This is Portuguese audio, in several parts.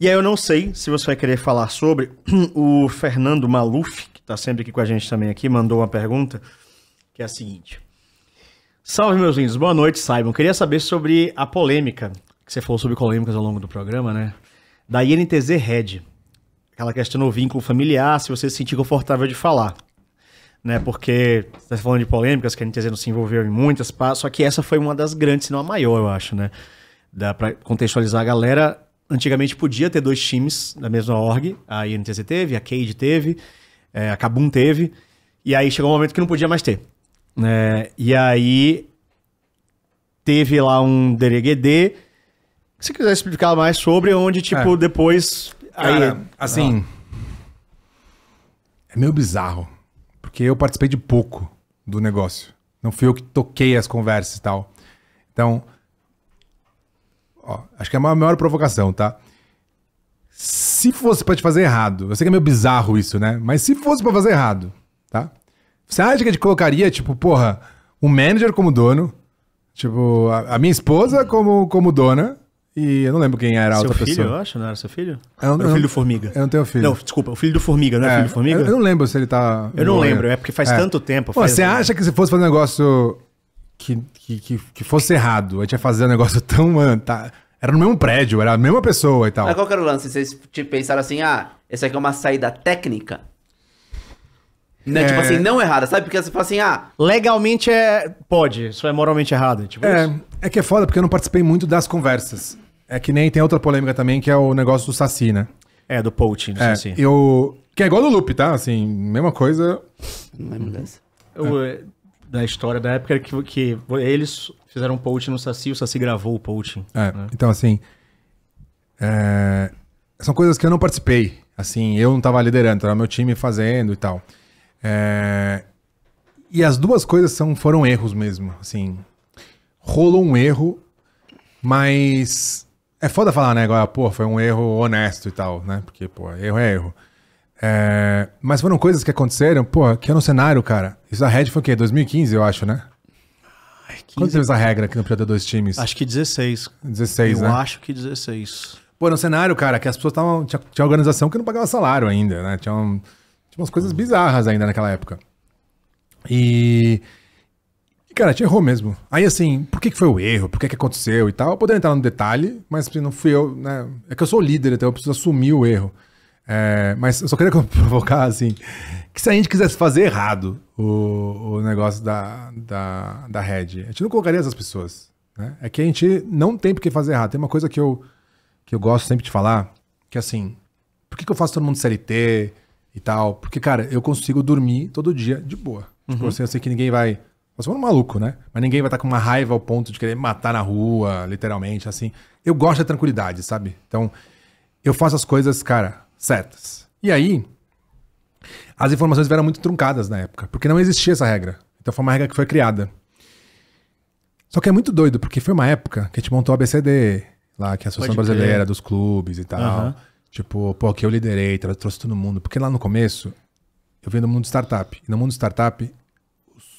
E aí eu não sei se você vai querer falar sobre o Fernando Maluf, que tá sempre aqui com a gente também aqui, mandou uma pergunta, que é a seguinte. Salve, meus lindos. Boa noite, Simon. Queria saber sobre a polêmica, que você falou sobre polêmicas ao longo do programa, né? Da INTZ Red. Aquela questão do vínculo familiar, se você se sentir confortável de falar. Né? Porque você tá falando de polêmicas, que a INTZ não se envolveu em muitas, só que essa foi uma das grandes, se não a maior, eu acho, né? Dá pra contextualizar a galera. Antigamente podia ter 2 times da mesma org. A INTZ teve, a Cade teve, a Kabum teve. E aí chegou um momento que não podia mais ter. E aí teve lá um DRGD. Se quiser explicar mais sobre, onde, tipo, depois... Cara, aí, assim... É meio bizarro. Porque eu participei de pouco do negócio. Não fui eu que toquei as conversas e tal. Então... Ó, acho que é a maior provocação, tá? Se fosse pra te fazer errado... Eu sei que é meio bizarro isso, né? Mas se fosse pra fazer errado, tá? Você acha que a gente colocaria, tipo, porra... Um manager como dono... Tipo, a minha esposa como dona... E eu não lembro quem era a outra pessoa. Seu filho, eu acho? Não era seu filho? Era o filho do Formiga. Eu não tenho filho. Não, desculpa, o filho do Formiga, não é o filho do Formiga? Eu não lembro se ele tá... Eu não lembro, é porque faz tanto tempo. Pô, você acha que se fosse fazer um negócio que fosse errado, a gente ia fazer um negócio tão... Mano, tá... Era no mesmo prédio, era a mesma pessoa e tal. Mas qual que era o lance? Vocês pensaram assim, essa aqui é uma saída técnica? Né? Tipo assim, não errada, sabe? Porque você fala assim, legalmente pode, isso é moralmente errado. Tipo isso. É que é foda, porque eu não participei muito das conversas. É que nem tem outra polêmica também, que é o negócio do Saci, né? Do poaching, do Saci. Que é igual do Loop, tá? Assim, mesma coisa. Não lembro dessa. Da história da época que eles fizeram um poaching no Saci, o Saci gravou o poaching. Né? Então assim... São coisas que eu não participei. Assim, eu não tava liderando, era meu time fazendo e tal. E as duas coisas foram erros mesmo, assim. Rolou um erro, mas... É foda falar, né? Agora, pô, foi um erro honesto e tal, né? Porque, pô, erro é erro. Mas foram coisas que aconteceram, pô, que é no cenário, cara. Isso da Red foi o quê? 2015, eu acho, né? Quando teve essa regra que não podia ter 2 times? Acho que 16. 16, né? Eu acho que 16. Pô, no cenário, cara, que as pessoas estavam... Tinha organização que não pagava salário ainda, né? Tinha umas coisas bizarras ainda naquela época. E, cara, a gente errou mesmo. Aí, assim, por que foi o erro? Por que aconteceu e tal? Eu poderia entrar no detalhe, mas não fui eu, né? É que eu sou líder, então eu preciso assumir o erro. Mas eu só queria provocar, assim, que se a gente quisesse fazer errado o negócio da Red, a gente não colocaria essas pessoas, né? É que a gente não tem por que fazer errado. Tem uma coisa que eu gosto sempre de falar, que é assim, por que eu faço todo mundo CLT e tal? Porque, cara, eu consigo dormir todo dia de boa. Tipo assim, eu sei que ninguém vai... Eu sou um maluco, né? Mas ninguém vai estar com uma raiva ao ponto de querer me matar na rua, literalmente, assim. Eu gosto da tranquilidade, sabe? Então, eu faço as coisas, cara, certas. E aí, as informações vieram muito truncadas na época, porque não existia essa regra. Então foi uma regra que foi criada. Só que é muito doido, porque foi uma época que a gente montou a ABCD, lá, que é a Associação Brasileira dos Clubes e tal. Tipo, pô, que eu liderei, trouxe todo mundo. Porque lá no começo, eu venho do mundo de startup. E no mundo de startup,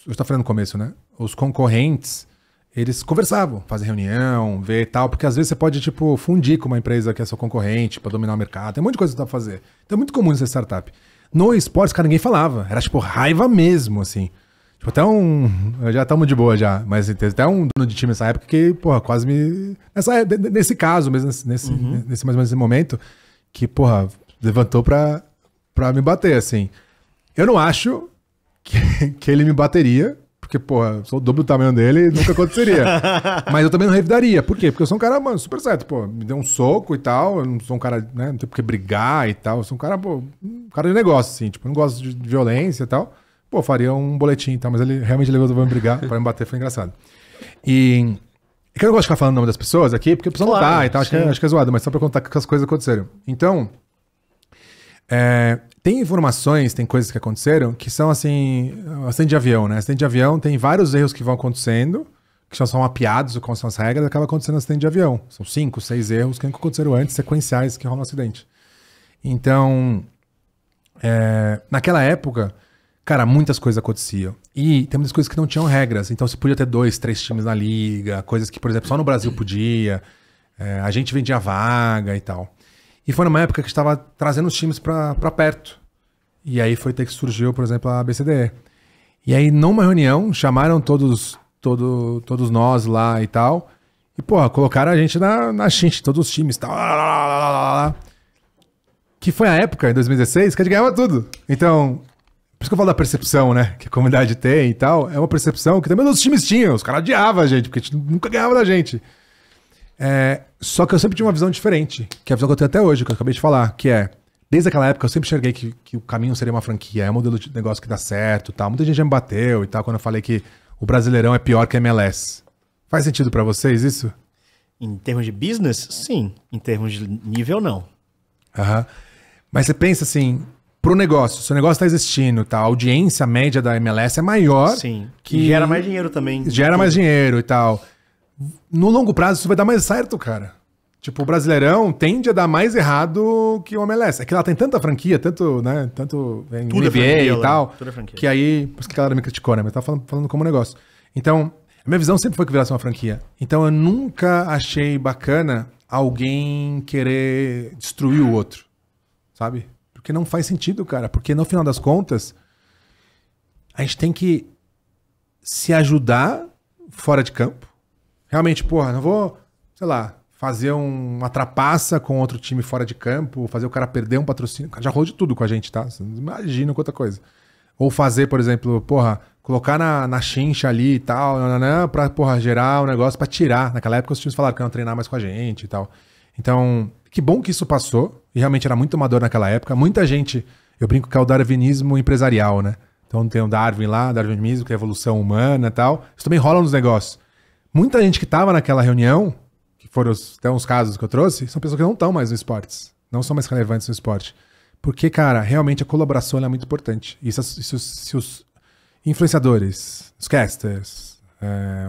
eu estou falando no começo, né? Os concorrentes, eles conversavam, fazem reunião, ver e tal. Porque às vezes você pode, tipo, fundir com uma empresa que é seu concorrente pra dominar o mercado. Tem um monte de coisa que dá pra fazer. Então é muito comum ser startup. No esportes, cara, ninguém falava. Era, tipo, raiva mesmo, assim. Tipo, até já estamos de boa já, mas tem até um dono de time nessa época que, porra, quase me... Nesse caso, mesmo nesse mais ou menos nesse momento, que, porra, levantou pra me bater, assim. Eu não acho que ele me bateria, porque, porra, sou o dobro do tamanho dele e nunca aconteceria. Mas eu também não revidaria. Por quê? Porque eu sou um cara, mano, super certo, pô, me deu um soco e tal, eu não sou um cara, né, não tem por que brigar e tal, eu sou um cara, pô, um cara de negócio, assim, tipo, eu não gosto de violência e tal. Pô, faria um boletim e tal, mas ele realmente levantou pra me brigar, pra me bater, foi engraçado. E que eu não gosto de ficar falando o nome das pessoas aqui, porque a pessoa não tá e tal, acho que é zoado, mas só pra contar que as coisas aconteceram. Então, tem informações, tem coisas que aconteceram que são assim, acidente de avião, né? Acidente de avião tem vários erros que vão acontecendo, que já são mapeados com são as regras, e acaba acontecendo acidente de avião. São 5, 6 erros que nunca aconteceram antes, sequenciais que rolam um acidente. Então, naquela época, cara, muitas coisas aconteciam. E tem muitas coisas que não tinham regras. Então você podia ter 2, 3 times na liga, coisas que, por exemplo, só no Brasil podia. A gente vendia vaga e tal. E foi numa época que estava trazendo os times pra perto. E aí foi ter que surgiu, por exemplo, a BCDE. E aí, numa reunião, chamaram todos nós lá e tal. E, porra, colocaram a gente na xinche, todos os times e tal. Que foi a época, em 2016, que a gente ganhava tudo. Então, por isso que eu falo da percepção, né? Que a comunidade tem e tal. É uma percepção que também os times tinham. Os caras odiavam a gente, porque a gente nunca ganhava da gente. Só que eu sempre tinha uma visão diferente. Que é a visão que eu tenho até hoje, que eu acabei de falar. Que é, desde aquela época, eu sempre enxerguei que o caminho seria uma franquia. É um modelo de negócio que dá certo e tal. Muita gente já me bateu e tal, quando eu falei que o Brasileirão é pior que a MLS. Faz sentido pra vocês isso? Em termos de business, sim. Em termos de nível, não. Aham. Mas você pensa assim, pro negócio, se o negócio tá existindo, tá, a audiência média da MLS é maior. Sim. Que gera mais dinheiro também. Gera mais dinheiro e tal. No longo prazo, isso vai dar mais certo, cara. Tipo, o Brasileirão tende a dar mais errado que o MLS. É que lá tem tanta franquia, tanto em Tudo NBA franquia, e tal, tudo é franquia. que aí, por isso que a galera me criticou, né? Mas tá falando como negócio. Então, a minha visão sempre foi que virasse uma franquia. Então, eu nunca achei bacana alguém querer destruir o outro, sabe? Porque não faz sentido, cara. Porque no final das contas, a gente tem que se ajudar fora de campo. Realmente, porra, não vou, sei lá, fazer uma trapaça com outro time fora de campo, fazer o cara perder um patrocínio. O cara já rolou de tudo com a gente, tá? Você não imagina quanta coisa. Ou fazer, por exemplo, porra, colocar na chincha ali e tal, pra, porra, gerar um negócio pra tirar. Naquela época os times falaram que não treinar mais com a gente e tal. Então, que bom que isso passou. E realmente era muito amador naquela época. Muita gente, eu brinco que é o darwinismo empresarial, né? Então tem o Darwin lá, darwinismo, que é a evolução humana e tal. Isso também rola nos negócios. Muita gente que tava naquela reunião, que foram até uns casos que eu trouxe, são pessoas que não estão mais no esportes. Não são mais relevantes no esporte. Porque, cara, realmente a colaboração é muito importante. Isso se os influenciadores, os casters,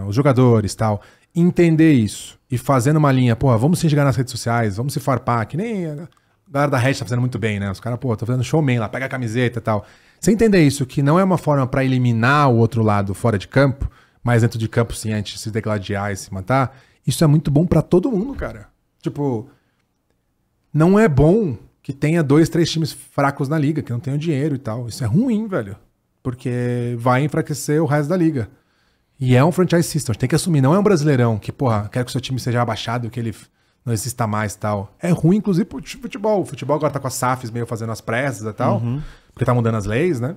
os jogadores e tal, entender isso e fazendo uma linha, porra, vamos se chegar nas redes sociais, vamos se farpar, que nem a galera da Red tá fazendo muito bem, né? Os caras, pô, tô fazendo showman lá, pega a camiseta e tal. Você entender isso, que não é uma forma pra eliminar o outro lado fora de campo, mas dentro de campo, sim, antes de se degladiar e se matar, isso é muito bom pra todo mundo, cara. Tipo, não é bom que tenha 2, 3 times fracos na liga, que não tenham dinheiro e tal. Isso é ruim, velho. Porque vai enfraquecer o resto da liga. E é um franchise system, a gente tem que assumir. Não é um brasileirão que, porra, quer que o seu time seja abaixado, que ele não exista mais e tal. É ruim, inclusive, pro futebol. O futebol agora tá com as SAFs meio fazendo as pressas e tal. Porque tá mudando as leis, né?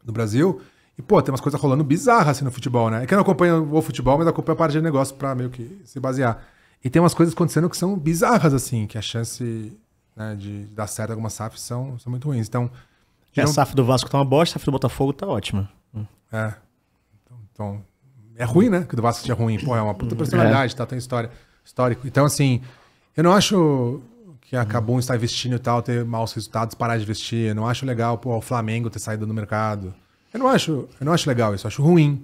No Brasil. E, pô, tem umas coisas rolando bizarras assim no futebol, né? É que eu não acompanho o futebol, mas acompanho a parte de negócio pra meio que se basear. E tem umas coisas acontecendo que são bizarras, assim, que a chance, né, de dar certo algumas SAFs são muito ruins. Então. A SAF do Vasco tá uma bosta, a SAF do Botafogo tá ótima. É. Então, é ruim, né? Que o do Vasco seja ruim. Pô, é uma puta personalidade, tá? Tem histórico. Então, assim, eu não acho que a Kabum está investindo e tal, ter maus resultados, parar de investir. Eu não acho legal, pô, o Flamengo ter saído do mercado. Eu não acho legal isso, eu acho ruim,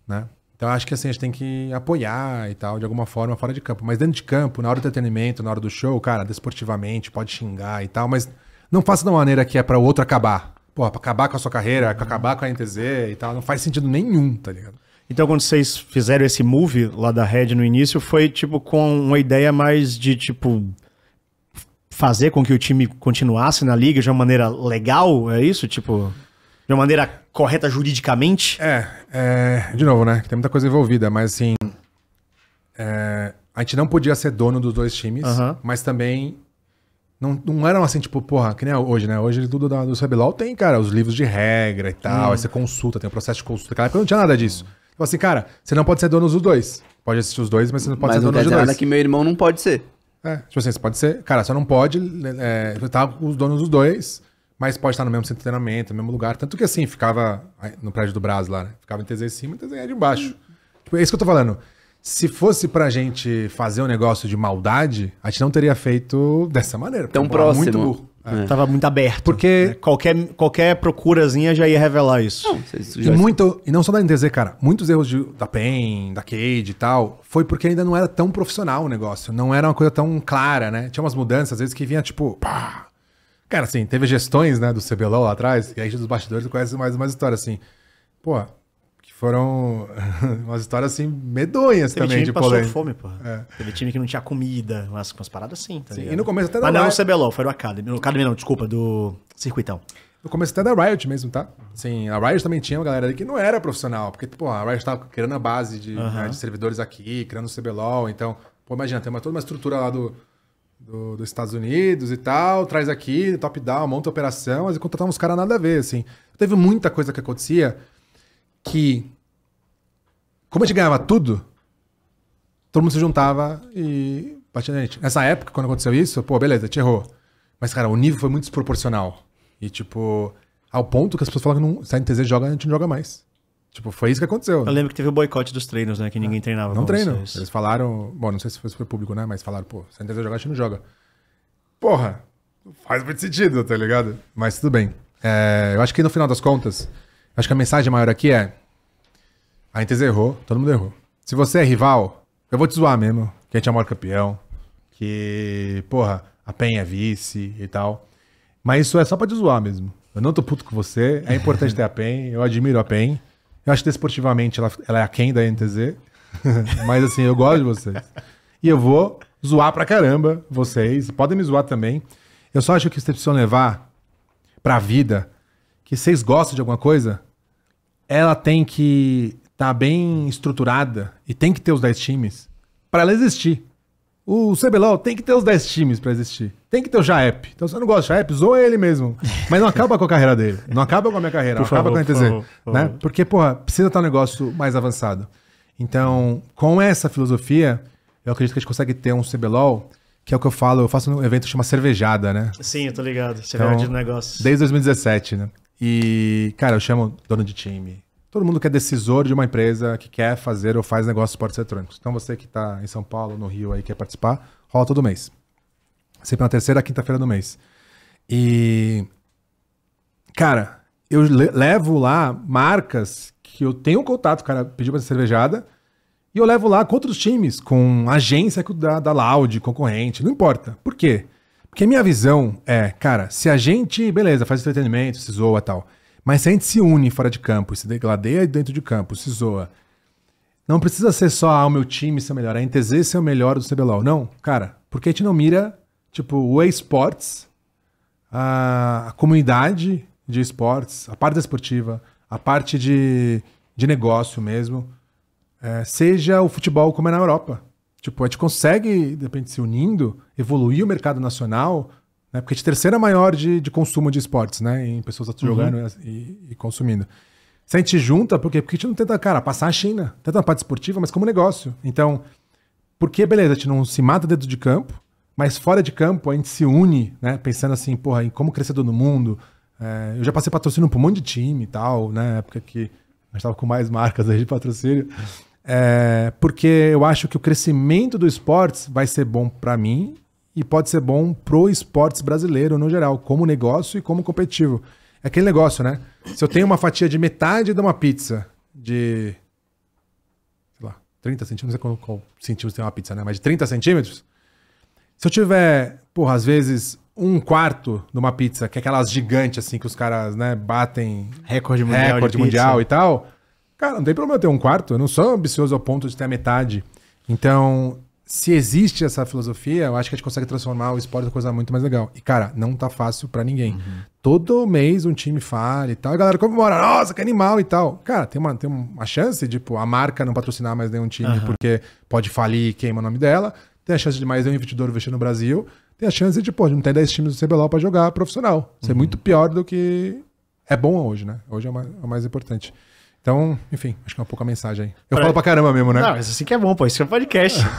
né? Então, eu acho que, assim, a gente tem que apoiar e tal, de alguma forma, fora de campo. Mas dentro de campo, na hora do entretenimento, na hora do show, cara, desportivamente, pode xingar e tal, mas não faça de uma maneira que é para o outro acabar. Pô, pra acabar com a sua carreira, acabar com a NTZ e tal, não faz sentido nenhum, tá ligado? Então, quando vocês fizeram esse move lá da Red no início, foi, tipo, com uma ideia mais de, tipo, fazer com que o time continuasse na liga de uma maneira legal, é isso? Tipo, de uma maneira correta juridicamente? De novo, né? Tem muita coisa envolvida, mas assim, a gente não podia ser dono dos 2 times, mas também não eram assim, tipo, porra, que nem hoje, né? Hoje tudo do CBLOL tem, cara, os livros de regra e tal, aí você consulta, tem o processo de consulta. Naquela época não tinha nada disso. Tipo assim, cara, você não pode ser dono dos 2. Pode assistir os 2, mas você não pode ser dono dos 2. Mas não quer dizer nada que meu irmão não pode ser. Tipo assim, você pode ser... Cara, você não pode estar com os donos dos 2, mas pode estar no mesmo centro de treinamento, no mesmo lugar. Tanto que assim, ficava no prédio do Brás lá, né? Ficava em TZ em cima e TZ de baixo. Tipo, é isso que eu tô falando. Se fosse pra gente fazer um negócio de maldade, a gente não teria feito dessa maneira. Tão próximo. Muito burro. Tava muito aberto. Porque qualquer procurazinha já ia revelar isso. E não só da NTZ, cara. Muitos erros da PEN, da Cade e tal, foi porque ainda não era tão profissional o negócio. Não era uma coisa tão clara, né? Tinha umas mudanças, às vezes, que vinha tipo... Pá. Cara, assim, teve gestões, né, do CBLOL lá atrás, e aí dos bastidores conhece mais uma história, assim. Pô, que foram umas histórias assim medonhas Teve também time de que passou polêmica. fome, porra. Teve time Teve de time que passou polêmica. fome, porra. Teve time que não tinha comida, umas paradas assim, tá Sim, ligado? e no começo até da Mas não o Riot. CBLOL, foi do Academy. O Academy não, desculpa, do Circuitão. No começo até da Riot mesmo, tá? Assim, a Riot também tinha uma galera ali que não era profissional, porque, pô, a Riot tava criando a base né, de servidores aqui, criando o CBLOL, então, pô, imagina, tem toda uma estrutura lá dos Estados Unidos e tal, traz aqui, top-down, monta a operação, mas contratava uns caras nada a ver, assim. Teve muita coisa que acontecia que, como a gente ganhava tudo, todo mundo se juntava e batia na gente. Nessa época, quando aconteceu isso, pô, beleza, te errou. Mas, cara, o nível foi muito desproporcional. E, tipo, ao ponto que as pessoas falavam que não, se a NTZ joga, a gente não joga mais. Tipo, foi isso que aconteceu. Eu lembro que teve o boicote dos treinos, né? Que ninguém treinava. Não com treinam. vocês. Eles falaram... Bom, não sei se foi público, né? Mas falaram, pô, se a NTZ jogar, a gente não joga. Porra, faz muito sentido, tá ligado? Mas tudo bem. Eu acho que no final das contas, acho que a mensagem maior aqui é: a NTZ errou, todo mundo errou. Se você é rival, eu vou te zoar mesmo, que a gente é o maior campeão, que, porra, a PEN é vice e tal. Mas isso é só pra te zoar mesmo. Eu não tô puto com você, é importante ter a PEN, eu admiro a PEN. Eu acho que desportivamente ela é aquém da NTZ. Mas assim, eu gosto de vocês. E eu vou zoar pra caramba vocês. Podem me zoar também. Eu só acho que vocês precisam levar pra vida que vocês gostam de alguma coisa, ela tem que estar bem estruturada e tem que ter os 10 times pra ela existir. O CBLOL tem que ter os 10 times pra existir. Tem que ter o Jaep. Então, se você não gosta do Jaep, zoa ele mesmo. Mas não acaba com a carreira dele. Não acaba com a minha carreira. Não acaba com a NTZ. Né? Porque, porra, precisa estar um negócio mais avançado. Então, com essa filosofia, eu acredito que a gente consegue ter um CBLOL, que é o que eu falo, eu faço um evento que chama Cervejada, né? Sim, eu tô ligado. Você Então, vai de negócio. Desde 2017, né? E, cara, eu chamo dono de time. Todo mundo que é decisor de uma empresa que quer fazer ou faz negócio de esportes eletrônicos. Então você que tá em São Paulo, no Rio aí, quer participar, rola todo mês. Sempre na terceira, quinta-feira do mês. E, cara, eu levo lá marcas que eu tenho contato, o cara pediu pra ser cervejada, e eu levo lá com outros times, com agência da Loud, concorrente, não importa. Por quê? Porque a minha visão é, cara, se a gente, beleza, faz entretenimento, se zoa e tal, mas se a gente se une fora de campo, se degladeia dentro de campo, se zoa, não precisa ser só o meu time ser o melhor, a NTZ ser o melhor do CBLOL. Não, cara, porque a gente não mira, tipo, o eSports, a comunidade de esportes, a parte esportiva, a parte de negócio mesmo, seja o futebol como é na Europa. Tipo, a gente consegue, de repente, se unindo, evoluir o mercado nacional, né? Porque a gente é a terceira maior de consumo de esportes, né? Em pessoas jogando e consumindo. Se a gente junta, por quê? Porque a gente não tenta, cara, passar a China. Tenta na parte esportiva, mas como negócio. Então, porque, beleza, a gente não se mata dentro de campo, mas fora de campo a gente se une, né? Pensando assim, porra, em como crescer todo mundo. Eu já passei patrocínio pra um monte de time e tal, né? Época que a gente tava com mais marcas aí de patrocínio. Porque eu acho que o crescimento do esportes vai ser bom pra mim e pode ser bom pro esportes brasileiro no geral, como negócio e como competitivo. É aquele negócio, né? Se eu tenho uma fatia de metade de uma pizza de, sei lá, 30 centímetros, não sei qual centímetros tem uma pizza, né? Mas de 30 centímetros, se eu tiver, porra, às vezes um quarto de uma pizza, que é aquelas gigantes assim que os caras, né, batem Recorde mundial e tal, cara, não tem problema eu ter um quarto, eu não sou ambicioso ao ponto de ter a metade. Então, se existe essa filosofia, eu acho que a gente consegue transformar o esporte em uma coisa muito mais legal. E, cara, não tá fácil pra ninguém. Todo mês um time falha e tal, e a galera comemora, nossa, que animal e tal. Cara, tem uma chance de, tipo, a marca não patrocinar mais nenhum time porque pode falir e queima o nome dela. Tem a chance de mais um investidor investir no Brasil. Tem a chance de, pô, não ter 10 times do CBLOL pra jogar profissional. Isso é muito pior do que é bom hoje, né? Hoje é o mais importante. Então, enfim, acho que é um pouco a mensagem aí. Eu falo pra caramba mesmo, né? Não, mas assim que é bom, pô. Isso é um podcast.